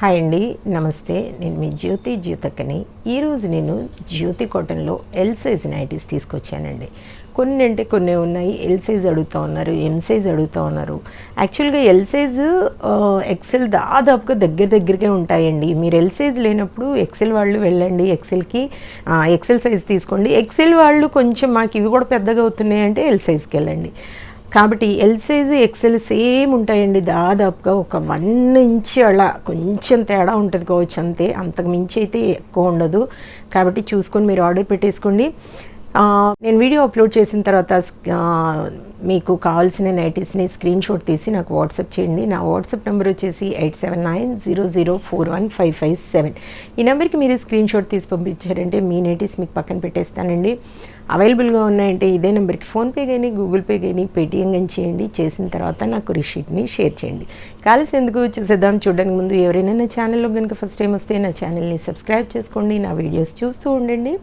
Hi అండి, నమస్తే. నేను మీ జ్యోతికని. ఈరోజు నేను జ్యోతి కాటన్లో ఎల్ సైజ్ నైటీస్ తీసుకొచ్చానండి. కొన్ని అంటే కొన్ని ఉన్నాయి. ఎల్ సైజ్ అడుగుతూ ఉన్నారు, ఎం సైజ్ అడుగుతూ ఉన్నారు. యాక్చువల్గా ఎల్ సైజు ఎక్సెల్ దాదాపుగా దగ్గరగా ఉంటాయండి. మీరు ఎల్ సైజ్ లేనప్పుడు ఎక్సెల్ వాళ్ళు వెళ్ళండి, ఎక్సెల్ సైజ్ తీసుకోండి. ఎక్సెల్ వాళ్ళు కొంచెం మాకు ఇవి కూడా పెద్దగా అవుతున్నాయి అంటే ఎల్ సైజ్కి వెళ్ళండి. కాబట్టి ఎల్ సైజు ఎక్సెల్ సేమ్ ఉంటాయండి. దాదాపుగా ఒక 1 ఇంచ్ అలా కొంచెం తేడా ఉంటుంది కావచ్చు, అంతే. అంతకు మించి అయితే ఎక్కువ ఉండదు. కాబట్టి చూసుకొని మీరు ఆర్డర్ పెట్టేసుకోండి. నేను వీడియో అప్లోడ్ చేసిన తర్వాత మీకు కావాల్సిన నైటీస్ని స్క్రీన్ షాట్ తీసి నాకు వాట్సాప్ చేయండి. నా వాట్సాప్ నెంబర్ వచ్చేసి 8790041557. ఈ నెంబర్కి మీరు స్క్రీన్ షాట్ తీసి పంపించారంటే మీ నైటీస్ మీకు పక్కన పెట్టేస్తానండి. అవైలబుల్గా ఉన్నాయంటే ఇదే నెంబర్కి ఫోన్పే కానీ, గూగుల్ పే కానీ, పేటిఎం కానీ చేయండి. చేసిన తర్వాత నాకు రిసీట్ని షేర్ చేయండి. కాల్సి ఎందుకు చూసేద్దాం. చూడడానికి ముందు ఎవరైనా నా ఛానల్లో కనుక ఫస్ట్ టైం వస్తే నా ఛానల్ని సబ్స్క్రైబ్ చేసుకోండి. నా వీడియోస్ చూస్తూ ఉండండి,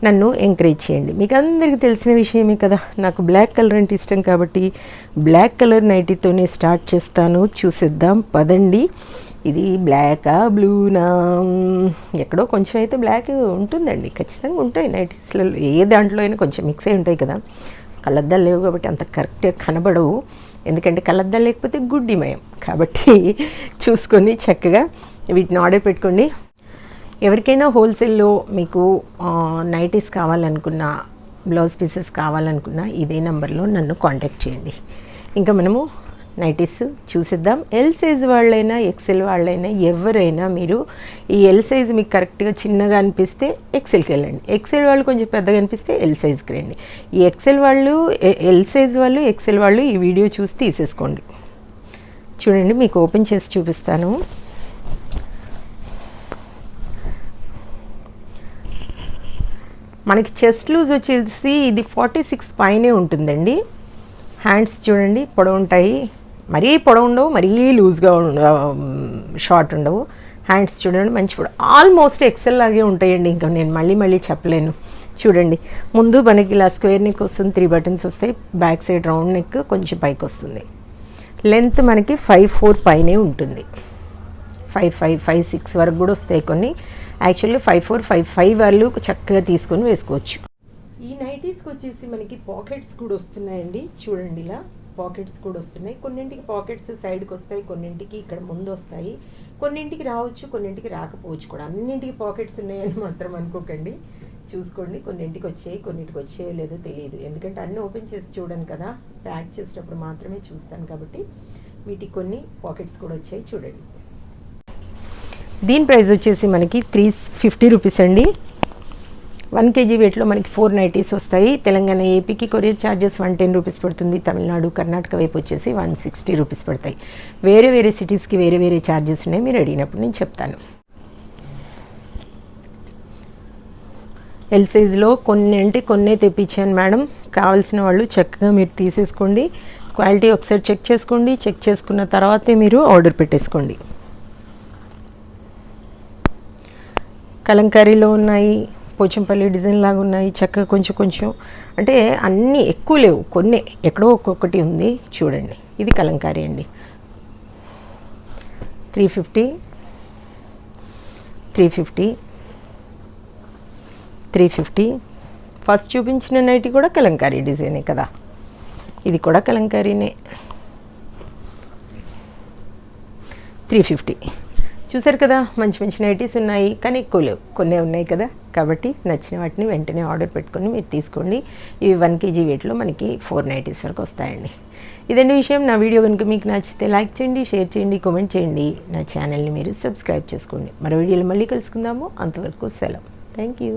నన్ను ఎంకరేజ్ చేయండి. మీకు అందరికీ తెలిసిన విషయమే కదా, నాకు బ్లాక్ కలర్ అంటే ఇష్టం. కాబట్టి బ్లాక్ కలర్ నైటీతోనే స్టార్ట్ చేస్తాను. చూసేద్దాం పదండి. ఇది బ్లాకా బ్లూనా, ఎక్కడో కొంచెం అయితే బ్లాక్ ఉంటుందండి, ఖచ్చితంగా ఉంటాయి నైటీస్లలో. ఏ దాంట్లో అయినా కొంచెం మిక్స్ అయి ఉంటాయి కదా. కళ్ళద్దాలు లేవు కాబట్టి అంత కరెక్ట్గా కనబడవు. ఎందుకంటే కళ్ళద్దాలు లేకపోతే గుడ్డిమయం. కాబట్టి చూసుకొని చక్కగా వీటిని ఆర్డర్ పెట్టుకోండి. ఎవరికైనా హోల్సేల్లో మీకు నైటీస్ కావాలనుకున్నా, బ్లౌజ్ పీసెస్ కావాలనుకున్నా ఇదే నెంబర్లో నన్ను కాంటాక్ట్ చేయండి. ఇంకా మనము నైటీస్ చూసేద్దాం. ఎల్ సైజ్ వాళ్ళైనా, ఎక్సెల్ వాళ్ళైనా, ఎవరైనా మీరు ఈ ఎల్ సైజ్ మీకు కరెక్ట్గా చిన్నగా అనిపిస్తే ఎక్సెల్కి వెళ్ళండి. ఎక్సెల్ వాళ్ళు కొంచెం పెద్దగా అనిపిస్తే ఎల్ సైజ్కి రండి. ఈ ఎక్సెల్ వాళ్ళు, ఎల్ సైజ్ వాళ్ళు, ఎక్సెల్ వాళ్ళు ఈ వీడియో చూసి తీసేసుకోండి. చూడండి, మీకు ఓపెన్ చేసి చూపిస్తాను. మనకి చెస్ట్ లూజ్ వచ్చేసి ఇది 46 పైనే ఉంటుందండి. హ్యాండ్స్ చూడండి పొడవు ఉంటాయి, మరీ పొడవు ఉండవు, మరీ లూజ్గా షార్ట్ ఉండవు. హ్యాండ్స్ చూడండి మంచి పొడవు, ఆల్మోస్ట్ ఎక్సెల్ లాగే ఉంటాయండి. ఇంకా నేను మళ్ళీ చెప్పలేను. చూడండి, ముందు మనకి ఇలా స్క్వేర్ నెక్ వస్తుంది, 3 బటన్స్ వస్తాయి. బ్యాక్ సైడ్ రౌండ్ నెక్ కొంచెం పైకి వస్తుంది. లెంత్ మనకి 5'4" పైనే ఉంటుంది. 5'5", 5'6" వరకు కూడా వస్తాయి కొన్ని. యాక్చువల్లీ 5'4", 5'5" వాళ్ళు చక్కగా తీసుకొని వేసుకోవచ్చు. ఈ నైటీస్కి వచ్చేసి మనకి పాకెట్స్ కూడా వస్తున్నాయండి. చూడండి, ఇలా పాకెట్స్ కూడా వస్తున్నాయి. కొన్నింటికి పాకెట్స్ సైడ్కి వస్తాయి, కొన్నింటికి ఇక్కడ ముందు వస్తాయి. కొన్నింటికి రావచ్చు, కొన్నింటికి రాకపోవచ్చు కూడా. అన్నింటికి పాకెట్స్ ఉన్నాయని మాత్రం అనుకోకండి. చూసుకోండి, కొన్నింటికి వచ్చాయి, కొన్నింటికి వచ్చాయో లేదో తెలియదు. ఎందుకంటే అన్నీ ఓపెన్ చేసి చూడను కదా, ప్యాక్ చేసేటప్పుడు మాత్రమే చూస్తాను. కాబట్టి వీటికి కొన్ని పాకెట్స్ కూడా వచ్చాయి. చూడండి, దీని ప్రైస్ వచ్చేసి మనకి 350 రూపీస్ అండి. 1 kg వెయిట్లో మనకి 4 నైటీస్ వస్తాయి. తెలంగాణ, ఏపీకి కొరియర్ ఛార్జెస్ 110 రూపీస్ పడుతుంది. తమిళనాడు, కర్ణాటక వైపు వచ్చేసి 160 రూపీస్ పడతాయి. వేరే సిటీస్కి వేరే ఛార్జెస్ ఉన్నాయి. మీరు అడిగినప్పుడు నేను చెప్తాను. ఎల్ సైజులో కొన్నే తెప్పించాను మేడం. కావాల్సిన వాళ్ళు చక్కగా మీరు తీసేసుకోండి. క్వాలిటీ ఒకసారి చెక్ చేసుకోండి. చెక్ చేసుకున్న తర్వాతే మీరు ఆర్డర్ పెట్టేసుకోండి. కలంకారీలో ఉన్నాయి, పోచంపల్లి డిజైన్ లాగా ఉన్నాయి. చక్కగా కొంచెం అంటే అన్నీ ఎక్కువ లేవు, కొన్ని ఎక్కడో ఒక్కొక్కటి ఉంది. చూడండి, ఇది కలంకారీ అండి. 350 ఫస్ట్ చూపించిన నైటీ కూడా కలంకారీ డిజైనే కదా, ఇది కూడా కలంకారీనే. 350 చూసారు కదా, మంచి నైటీస్ ఉన్నాయి. కానీ ఎక్కువ లేవు, కొన్నే ఉన్నాయి కదా. కాబట్టి నచ్చిన వాటిని వెంటనే ఆర్డర్ పెట్టుకొని మీరు తీసుకోండి. ఇవి 1 kg వెయిట్లో మనకి 4 నైటీస్ వరకు వస్తాయండి. ఇదండి విషయం. నా వీడియో కనుక మీకు నచ్చితే లైక్ చేయండి, షేర్ చేయండి, కామెంట్ చేయండి. నా ఛానల్ని మీరు సబ్స్క్రైబ్ చేసుకోండి. మరో వీడియోలో మళ్ళీ కలుసుకుందాము. అంతవరకు సెలవు. Thank you.